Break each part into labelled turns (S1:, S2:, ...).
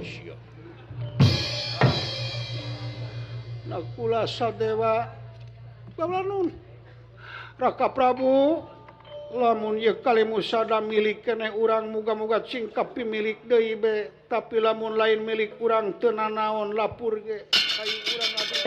S1: sia. Nakula sadewa balanun Raka Prabu lamun ye kalimusada milik keneh urang muga-muga cingkap milik deui be tapi lamun lain milik urang teu nanaon lapur ge kayu urang ade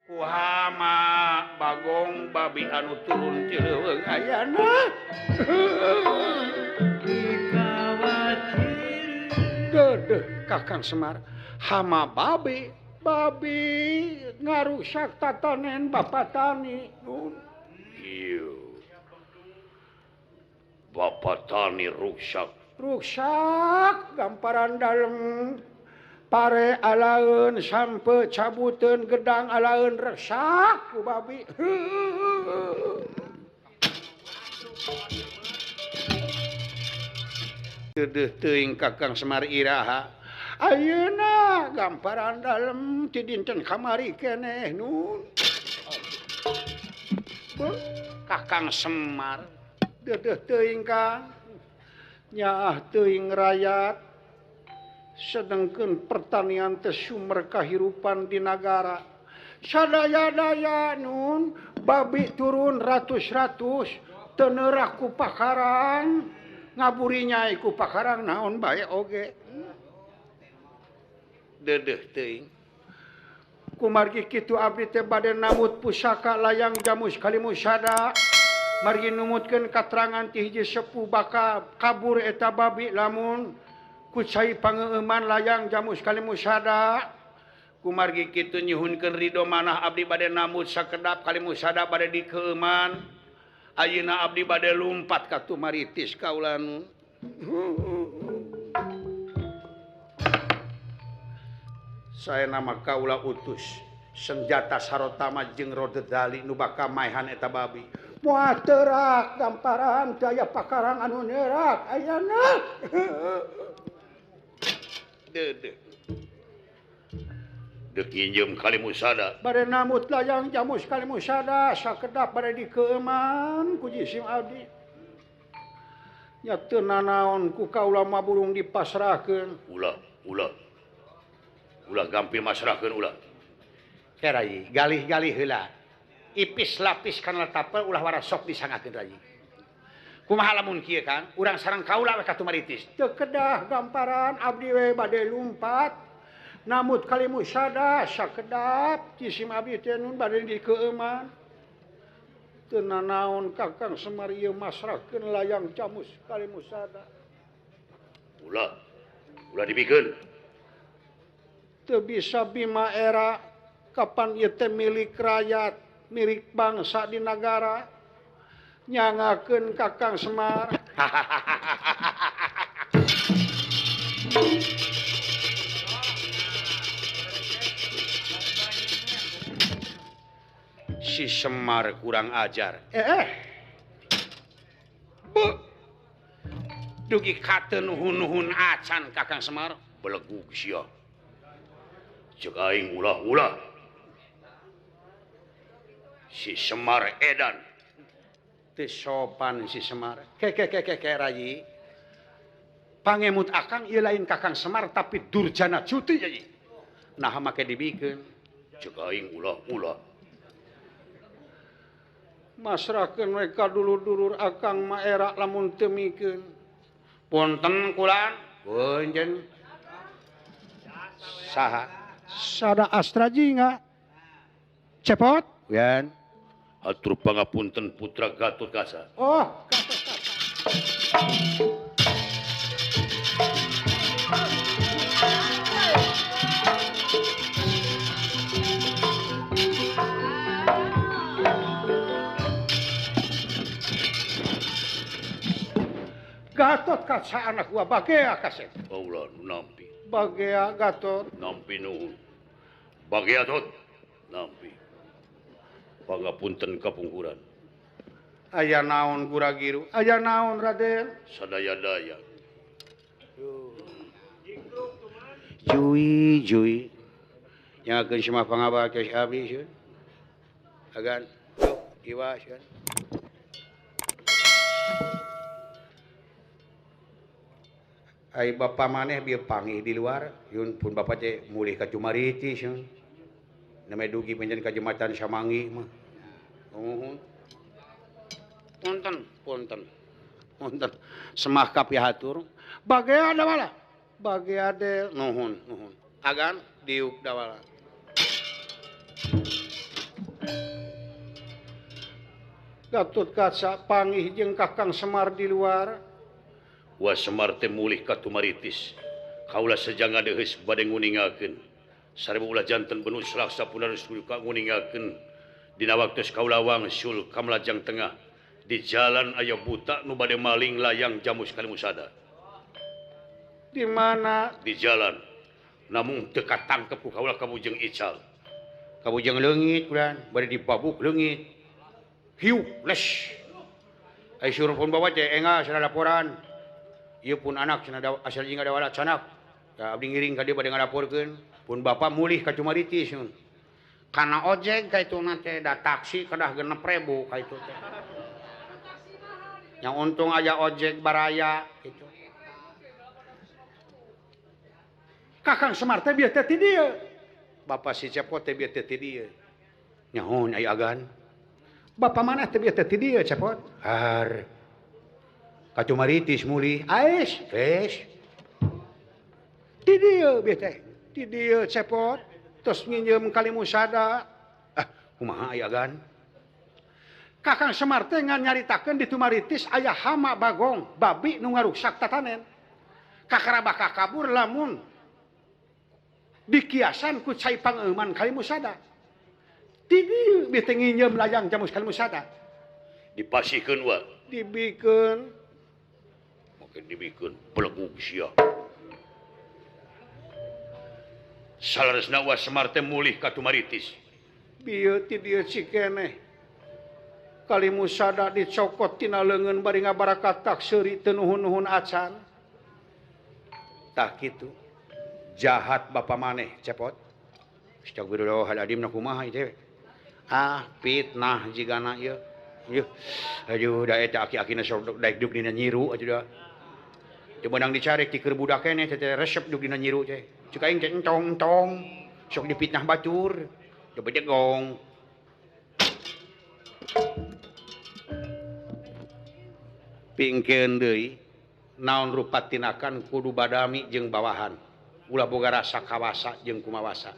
S1: kuhama bagong babi anu turun ti leuweung ayana Dedeh Kakang Semar hama babi ngarusak tatanen Bapak Tani nun iya Bapak Tani rusak gamparan dalem pare alaeun sampe cabuteun gedang alaeun resak ku babi Dedeh teuing Kakang Semar iraha ayeuna gamparan dalem ti dinten kamari keneh nun Kakang Semar dedeh teuing Kang nyaah teuing rakyat sedengkeun pertanian teh sumber kahirupan di nagara sadaya-daya nun babi turun ratus-ratus teu neurah ku pakarang ngaburinya iku pakarang naon bae oge dedeh teuing kumargi kitu abdi teh bade namut pusaka layang jamus kalimusada margi numutkeun katerangan ti hiji sepuh baka kabur eta babi lamun ku cai pangeeuman layang jamus kalimusada kumargi kitu nyuhunkeun ridho manah abdi bade namut sakedap kalimusada bade dikeuman ayeuna abdi bade lumpat ka tumaritis kaulan saya nama kaula utus senjata sarotama jeung rodedali nu bakal maehan eta babi moal teurak gamparan daya pakarang anu neurak ayana dedeh dek injem kalimusada bade namut layang jamus kalimusada sakedap bade dikeuman ku jisim abdi nya teu nanaon ku kaula maburung dipasrahkeun ulah gampil masrahkeun ulah Rai galih-galih heula ipis lapis kana tapel ulah waras sok disangakeun Rai kumaha lamun kieu Kang urang sareng kaula we ka tumaritis teu kedah gamparan abdi we bade lumpat namut kalimusada sakedap jisim abdi teh nun bade dikeuman teu nanaon Kakang Semar ieu masrahkeun layang jamus kalimusada ulah dipikeun teu bisa bima era kapan ieu teh milik rakyat milik bangsa di nagara nyangakeun Kakang Semar si Semar kurang ajar dugi kate nuhun-nuhun acan Kakang Semar belegug sia ceuk aing ulah si Semar edan teu sopan si Semar ke Rayi pangemut akang ieu lain Kakang Semar tapi durjana cuti jadi nah make dibikeun ceuk aing ulah masrahkeun mereka dulur-dulur akang maera lamun teu mikeun punten kula punjen saha sada astraji nga cepot yan atur pangapunten putra Gatot Kaca oh Gatot Kaca Gatot Kaca anak gua bagea kaset Allah nampi bagea Gatot nampi nuhun bagea tot nampi pangapunten kapungkuran aya naon Guragiru aya naon Raden sadaya-daya Jui nyakeun semah pangabal geus abdi sieun. Agan, yuk, iwa sieun. Ai bapa maneh bieu pangih di luar, yun pun bapa teh mulih ka Cumariti sieun. Name dugi panjen ka Jembatan Samangi mah. Nuhun. Punten. Semah kapihatur. Bagea dawala. Bagea de nuhun. Agan diuk dawala. Gatut kaca pangih jeung Kakang Semar di luar. Wah Semar teh mulih ka Tumaritis. Kaula sejangga deus bade nguningakeun. Sareng ulah janten benuh salaksa punareus ka nguningakeun. Dina waktu kaula wangsul ka Melajang Tengah. Di jalan aya buta nu bade maling layang jamus Kalimusada. Di mana? Di jalan. Namun teu katangkep ku kaula kabujeng ical. Kabujeng leungit kulan bade dibabuk leungit. Hiu les. Ai suruh pun bawa teh enga sana laporan. Ieu pun anak sana asal jing ada wala canak. Ya abdi ngiring ka dieu bade ngalaporkeun. Pun bapa mulih ka Cumariti sieun. Kana ojek ka itu teh da taksi kedah 6.000 ka itu teh. Yang untung aja ojek baraya gitu. Kakang Semar teh bieu teh ti dieu. Bapa si Cepot teh bieu teh ti dieu. Nyahoon ai agan. Bapa maneh teh bieu teh ti dieu Cepot. Har. Ka Cumaritis mulih. Ais, wes. Ti dieu bieu teh. Ti dieu Cepot. Terus nginjem Kalimusada. Kumaha ai agan? Kakang Semar teh ngan nyaritakeun di Tumaritis aya hama bagong, babi nu ngaruksak tatanen. Kakarabah kakabur lamun dikiasan ku cai pangeuman Kalimusada. Ti dieu bieu teh nginjem layang jamus Kalimusada. Dipasihkeun wa. Dibikeun. Makin dibikeun pelegug sia. Salaresna wa Semar teh mulih ka Tumaritis. Bieu ti dieu cikeneh. Kalimusada dicokot tina leungeun bari ngabarakatak seuri teu nuhun-nuhun acan. Tah kitu. Jahat bapa maneh Cepot. Astagfirullahaladzim na kumaha ieu teh. Fitnah jigana ieu. Ieu. Aduh da eta aki-akina sok daek duk dina nyiru atuh da. Coba nang dicarek ti keur budak keneh teh resep duk dina nyiru teh. Ceuk aing teh entong-entong sok dipitnah batur. Coba jegong. Pingkeun deui naon rupa tinakan kudu badami jeung bawahan. Ulah boga rasa kawasa jeung kumawasa.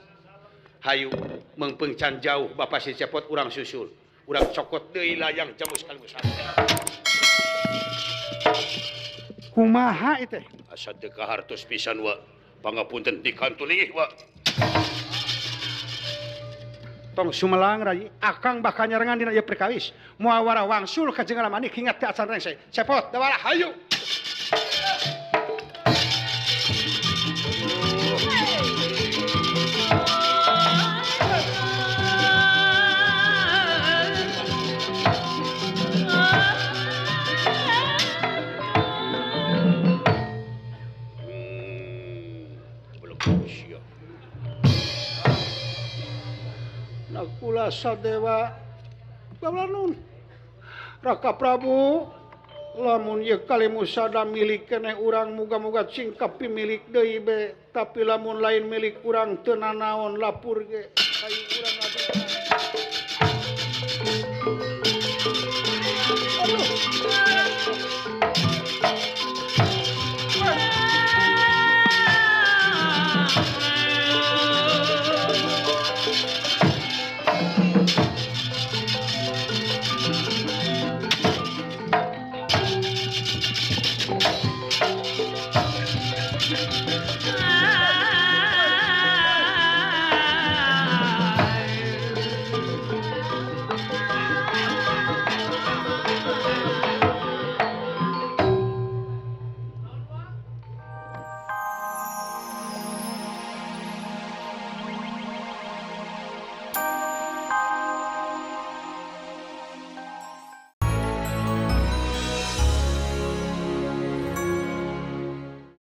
S1: Hayu meungpeung can jauh bapa si Cepot urang susul. Urang cokot deui layang jamus Kalimusada. Kumaha ieu teh? Asa teu kahartos pisan wa. Pangapunten ti kantulih wa. Tong sumelang rai akang bakal nyarengan dina ieu perkawis moal wara wangsul ka jeung manik hingat teh acan rengse Cepot dawala hayu. Nakula sadewa balanun Raka Prabu lamun ieu Kalimusada milik keneh urang muga-muga cingkap pimilik deui be tapi lamun lain milik urang teu nanaon lapur ge hayu urang ade